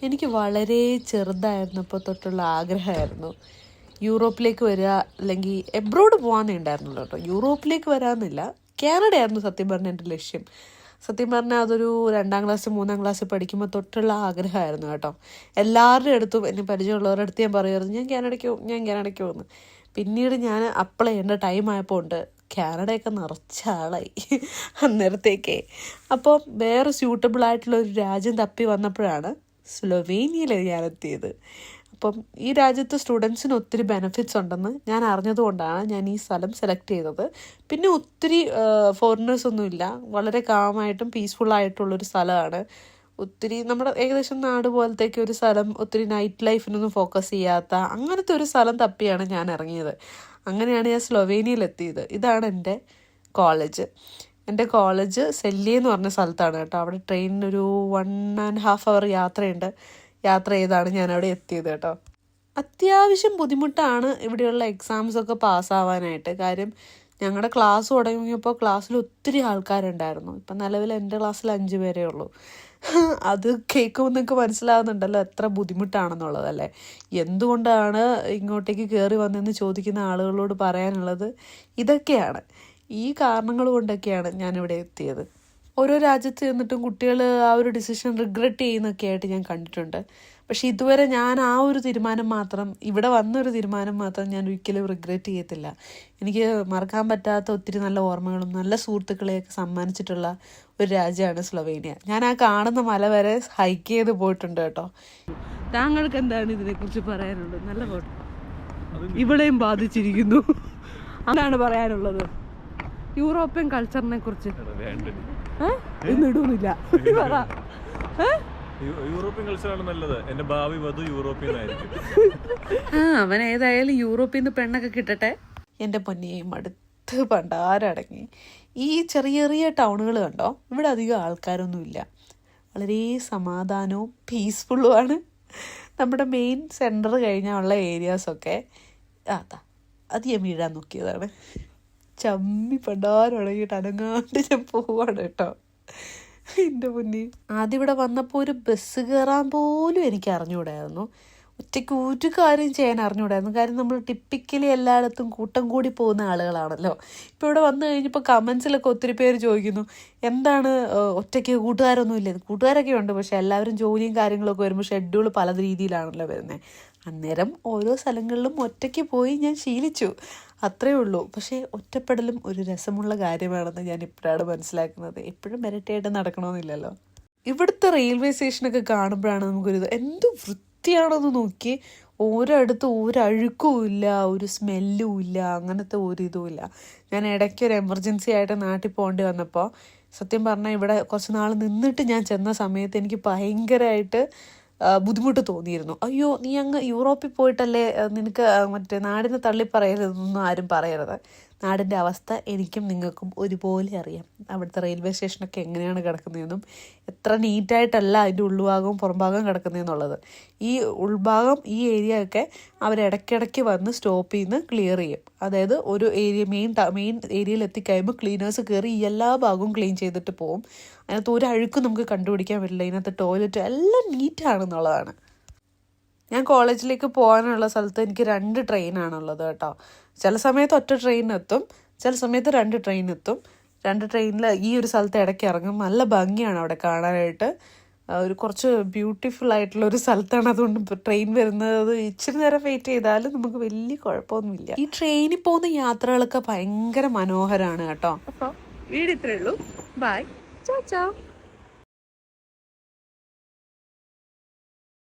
എനിക്ക് വളരെ ചെറുതായിരുന്നപ്പോൾ തൊട്ടുള്ള ആഗ്രഹമായിരുന്നു യൂറോപ്പിലേക്ക് വരിക, അല്ലെങ്കിൽ എബ്രോഡ് പോകാമെന്നേ ഉണ്ടായിരുന്നുള്ളൂ കേട്ടോ. യൂറോപ്പിലേക്ക് വരാമെന്നില്ല, കാനഡയായിരുന്നു സത്യം പറഞ്ഞ എൻ്റെ ലക്ഷ്യം. സത്യം പറഞ്ഞാൽ അതൊരു 2ാം ക്ലാസ് 3ാം ക്ലാസ് പഠിക്കുമ്പോൾ തൊട്ടുള്ള ആഗ്രഹമായിരുന്നു കേട്ടോ. എല്ലാവരുടെ അടുത്തും എന്നെ പരിചയമുള്ളവരുടെ അടുത്ത് ഞാൻ പറയുമായിരുന്നു ഞാൻ കാനഡയ്ക്ക് പോകുന്നു. പിന്നീട് ഞാൻ അപ്ലൈ ചെയ്യേണ്ട ടൈം ആയപ്പോൾ ഉണ്ട് കാനഡയൊക്കെ നിറച്ച ആളായി അന്നേരത്തേക്കേ. അപ്പോൾ വേറെ സ്യൂട്ടബിൾ ആയിട്ടുള്ള ഒരു രാജ്യം തപ്പി വന്നപ്പോഴാണ് സ്ലൊവേനിയയിൽ ഞാൻ എത്തിയത്. അപ്പം ഈ രാജ്യത്ത് സ്റ്റുഡൻസിന് ഒത്തിരി ബെനിഫിറ്റ്സ് ഉണ്ടെന്ന് ഞാൻ അറിഞ്ഞതുകൊണ്ടാണ് ഞാൻ ഈ സ്ഥലം സെലക്ട് ചെയ്തത്. പിന്നെ ഒത്തിരി ഫോറിനേഴ്സൊന്നുമില്ല, വളരെ കാമായിട്ടും പീസ്ഫുള്ളായിട്ടുള്ളൊരു സ്ഥലമാണ്. ഒത്തിരി നമ്മുടെ ഏകദേശം നാട് പോലത്തേക്ക് ഒരു സ്ഥലം, ഒത്തിരി നൈറ്റ് ലൈഫിനൊന്നും ഫോക്കസ് ചെയ്യാത്ത അങ്ങനത്തെ ഒരു സ്ഥലം തപ്പിയാണ് ഞാൻ ഇറങ്ങിയത്. അങ്ങനെയാണ് ഞാൻ സ്ലൊവേനിയയിലെത്തിയത്. ഇതാണ് എൻ്റെ കോളേജ്. എൻ്റെ കോളേജ് സെല്ലിയ എന്ന് പറഞ്ഞ സ്ഥലത്താണ് കേട്ടോ. അവിടെ ട്രെയിനിനൊരു 1.5 hour യാത്രയുണ്ട്. യാത്ര ചെയ്താണ് ഞാൻ അവിടെ എത്തിയത് കേട്ടോ. അത്യാവശ്യം ബുദ്ധിമുട്ടാണ് ഇവിടെയുള്ള എക്സാംസൊക്കെ പാസ്സാവാനായിട്ട്. കാര്യം ഞങ്ങളുടെ ക്ലാസ് തുടങ്ങിയപ്പോൾ ക്ലാസ്സിൽ ഒത്തിരി ആൾക്കാരുണ്ടായിരുന്നു. ഇപ്പം നിലവിൽ എൻ്റെ ക്ലാസ്സിൽ 5 പേരേ ഉള്ളൂ. അത് കേൾക്കുമ്പോൾ നിങ്ങൾക്ക് മനസ്സിലാവുന്നുണ്ടല്ലോ എത്ര ബുദ്ധിമുട്ടാണെന്നുള്ളതല്ലേ. എന്തുകൊണ്ടാണ് ഇങ്ങോട്ടേക്ക് കയറി വന്നതെന്ന് ചോദിക്കുന്ന ആളുകളോട് പറയാനുള്ളത് ഇതൊക്കെയാണ്. ഈ കാരണങ്ങൾ കൊണ്ടൊക്കെയാണ് ഞാനിവിടെ എത്തിയത്. ഓരോ രാജ്യത്ത് ചെന്നിട്ടും കുട്ടികൾ ആ ഒരു ഡിസിഷൻ റിഗ്രറ്റ് ചെയ്യുന്നൊക്കെ ആയിട്ട് ഞാൻ കണ്ടിട്ടുണ്ട്. പക്ഷെ ഇതുവരെ ഞാൻ ആ ഒരു തീരുമാനം മാത്രം, ഇവിടെ വന്നൊരു തീരുമാനം മാത്രം ഞാൻ ഒരിക്കലും റിഗ്രറ്റ് ചെയ്യത്തില്ല. എനിക്ക് മറക്കാൻ പറ്റാത്ത ഒത്തിരി നല്ല ഓർമ്മകളും നല്ല സുഹൃത്തുക്കളെയൊക്കെ സമ്മാനിച്ചിട്ടുള്ള ഒരു രാജ്യമാണ് സ്ലൊവേനിയ. ഞാൻ ആ കാണുന്ന മല വരെ ഹൈക്ക് ചെയ്ത് പോയിട്ടുണ്ട് കേട്ടോ. താങ്കൾക്ക് എന്താണ് ഇതിനെക്കുറിച്ച് പറയാനുള്ളത്? നല്ല ഫോട്ടോ ഇവിടെയും ബാധിച്ചിരിക്കുന്നു, അതാണ് പറയാനുള്ളത്. യൂറോപ്യൻ കൾച്ചറിനെ കുറിച്ച് ഇടുന്നില്ല. യൂറോപ്യൻ കൾച്ചറാണ് നല്ലത്. എന്റെ ഭാവി വധു യൂറോപ്യൻ ആയിരിക്കും. അവൻ ഏതായാലും യൂറോപ്പിൽ നിന്ന് പെണ്ണൊക്കെ കിട്ടട്ടെ. എൻ്റെ പൊന്നിയും അടുത്ത് പണ്ടാരടങ്ങി. ഈ ചെറിയ ചെറിയ ടൗണുകൾ കണ്ടോ, ഇവിടെ അധികം ആൾക്കാരൊന്നുമില്ല. വളരെ സമാധാനവും പീസ്ഫുള്ളുമാണ്. നമ്മുടെ മെയിൻ സെൻറ്റർ കഴിഞ്ഞാൽ ഉള്ള ഏരിയാസൊക്കെ അത് ഞാൻ വീഴാൻ നോക്കിയതാണ്. ചമ്മി പണ്ടാരടങ്ങിയിട്ട് അനങ്ങാണ്ട് ഞാൻ പോവാണ് കേട്ടോ. എൻ്റെ മുന്നിൽ ആദ്യം ഇവിടെ വന്നപ്പോൾ ഒരു ബസ് കയറാൻ പോലും എനിക്ക് അറിഞ്ഞുകൂടായിരുന്നു. ഒറ്റയ്ക്ക് ഒരു കാര്യം ചെയ്യാൻ അറിഞ്ഞുകൂടായിരുന്നു. കാര്യം നമ്മൾ ടിപ്പിക്കലി എല്ലായിടത്തും കൂട്ടം കൂടി പോകുന്ന ആളുകളാണല്ലോ. ഇപ്പോൾ ഇവിടെ വന്നു കഴിഞ്ഞപ്പോൾ കമൻസിലൊക്കെ ഒത്തിരി പേര് ചോദിക്കുന്നു, എന്താണ് ഒറ്റയ്ക്ക് കൂട്ടുകാരൊന്നും ഇല്ലേ? കൂട്ടുകാരൊക്കെ ഉണ്ട്, പക്ഷെ എല്ലാവരും ജോലിയും കാര്യങ്ങളൊക്കെ വരുമ്പോൾ ഷെഡ്യൂൾ പല രീതിയിലാണല്ലോ വരുന്നത്. അന്നേരം ഓരോ സ്ഥലങ്ങളിലും ഒറ്റയ്ക്ക് പോയി ഞാൻ ശീലിച്ചു, അത്രയേ ഉള്ളൂ. പക്ഷേ ഒറ്റപ്പെടലും ഒരു രസമുള്ള കാര്യമാണെന്ന് ഞാൻ ഇപ്പോഴാണ് മനസ്സിലാക്കുന്നത്. എപ്പോഴും മെരട്ടിയായിട്ട് നടക്കണമെന്നില്ലല്ലോ. ഇവിടുത്തെ റെയിൽവേ സ്റ്റേഷനൊക്കെ കാണുമ്പോഴാണ് നമുക്കൊരു എന്ത് വൃത്തിയാണെന്ന് നോക്കി. ഓരോടത്തും ഒരു അഴുക്കും ഇല്ല, ഒരു സ്മെല്ലും ഇല്ല, അങ്ങനത്തെ ഒരു ഇതും ഇല്ല. ഞാൻ ഇടയ്ക്ക് ഒരു എമർജൻസി ആയിട്ട് നാട്ടിൽ പോകേണ്ടി വന്നപ്പോൾ സത്യം പറഞ്ഞാൽ ഇവിടെ കുറച്ച് നാൾ നിന്നിട്ട് ഞാൻ ചെന്ന സമയത്ത് എനിക്ക് ഭയങ്കരമായിട്ട് ബുദ്ധിമുട്ട് തോന്നിയിരുന്നു. അയ്യോ, നീ അങ്ങ് യൂറോപ്പിൽ പോയിട്ടല്ലേ, നിനക്ക് മറ്റേ നാടിനെ തള്ളി പറയരുതെന്നൊന്നും ആരും പറയരുത്. നാടിൻ്റെ അവസ്ഥ എനിക്കും നിങ്ങൾക്കും ഒരുപോലെ അറിയാം. അവിടുത്തെ റെയിൽവേ സ്റ്റേഷനൊക്കെ എങ്ങനെയാണ് കിടക്കുന്നതെന്നും എത്ര നീറ്റായിട്ടല്ല അതിൻ്റെ ഉൾഭാഗവും പുറംഭാഗവും കിടക്കുന്നതെന്നുള്ളത്. ഈ ഉൾഭാഗം, ഈ ഏരിയ ഒക്കെ അവരിടയ്ക്കിടയ്ക്ക് വന്ന് സ്റ്റോപ്പ് ചെയ്യുന്ന ക്ലിയർ ചെയ്യും. അതായത് ഒരു ഏരിയ മെയിൻ ഏരിയയിൽ എത്തിക്കഴിയുമ്പോൾ ക്ലീനേഴ്സ് കയറി എല്ലാ ഭാഗവും ക്ലീൻ ചെയ്തിട്ട് പോകും. അതിനകത്ത് ഒരു അഴുക്കും നമുക്ക് കണ്ടുപിടിക്കാൻ പറ്റില്ല. ഇതിനകത്ത് ടോയ്ലറ്റ് എല്ലാം നീറ്റാണെന്നുള്ളതാണ്. ഞാൻ കോളേജിലേക്ക് പോകാനുള്ള സ്ഥലത്ത് എനിക്ക് 2 ട്രെയിനാണുള്ളത് കേട്ടോ. ചില സമയത്ത് ഒറ്റ ട്രെയിനെത്തും, ചില സമയത്ത് 2 ട്രെയിനെത്തും. 2 ട്രെയിനിൽ ഈ ഒരു സ്ഥലത്ത് ഇടയ്ക്ക് ഇറങ്ങും. നല്ല ഭംഗിയാണ് അവിടെ കാണാനായിട്ട്. ഒരു കുറച്ച് ബ്യൂട്ടിഫുൾ ആയിട്ടുള്ള ഒരു സ്ഥലത്താണ്. അതുകൊണ്ട് ട്രെയിൻ വരുന്നത് ഇച്ചിരി നേരം വെയിറ്റ് ചെയ്താലും നമുക്ക് വലിയ കുഴപ്പമൊന്നുമില്ല. ഈ ട്രെയിനിൽ പോകുന്ന യാത്രകളൊക്കെ ഭയങ്കര മനോഹരമാണ് കേട്ടോ. അപ്പോൾ വീട് ഇത്രയേ ഉള്ളൂ. ബൈ, ചാ ചാ.